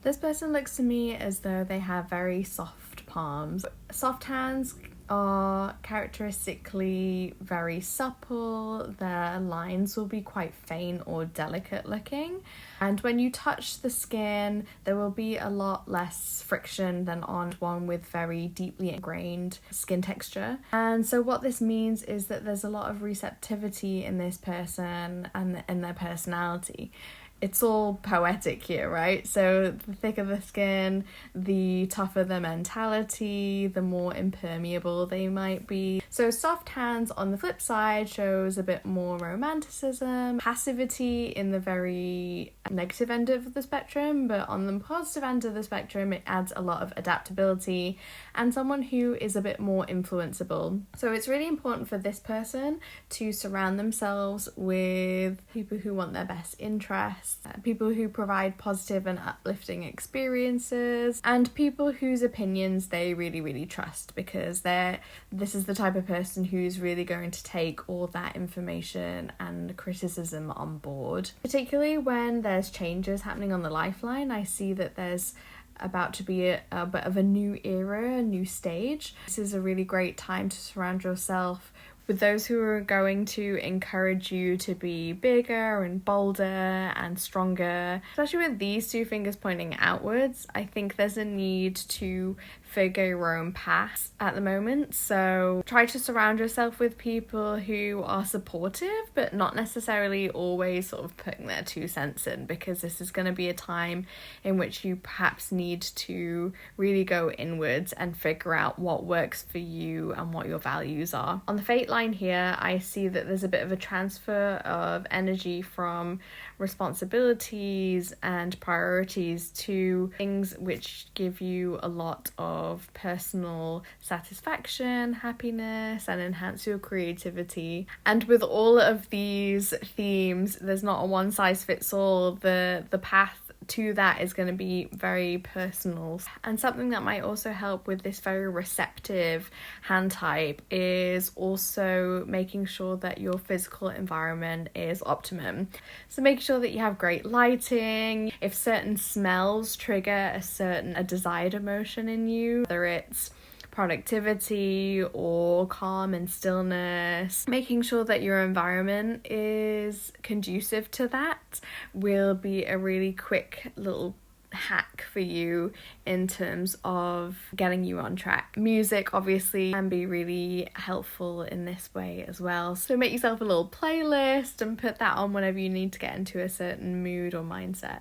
This person looks to me as though they have very soft palms. Soft hands are characteristically very supple. Their lines will be quite faint or delicate looking, and when you touch the skin there will be a lot less friction than on one with very deeply ingrained skin texture. And so what this means is that there's a lot of receptivity in this person and in their personality. It's all poetic here, right? So the thicker the skin, the tougher the mentality, the more impermeable they might be. So soft hands on the flip side shows a bit more romanticism, passivity in the very negative end of the spectrum, but on the positive end of the spectrum it adds a lot of adaptability and someone who is a bit more influenceable. So it's really important for this person to surround themselves with people who want their best interests, people who provide positive and uplifting experiences, and people whose opinions they really trust, because this is the type of person who's really going to take all that information and criticism on board. Particularly when there's changes happening on the lifeline, I see that there's about to be a bit of a new era, a new stage. This is a really great time to surround yourself with those who are going to encourage you to be bigger and bolder and stronger. Especially with these two fingers pointing outwards, I think there's a need to figure your own path at the moment. So try to surround yourself with people who are supportive, but not necessarily always sort of putting their 2 cents in, because this is going to be a time in which you perhaps need to really go inwards and figure out what works for you and what your values are. On the fate line here, I see that there's a bit of a transfer of energy from responsibilities and priorities to things which give you a lot of personal satisfaction, happiness, and enhance your creativity. And with all of these themes, there's not a one size fits all. The path to that is going to be very personal. And something that might also help with this very receptive hand type is also making sure that your physical environment is optimum. So make sure that you have great lighting. If certain smells trigger a desired emotion in you, whether it's productivity or calm and stillness, making sure that your environment is conducive to that will be a really quick little hack for you in terms of getting you on track. Music obviously can be really helpful in this way as well, so make yourself a little playlist and put that on whenever you need to get into a certain mood or mindset.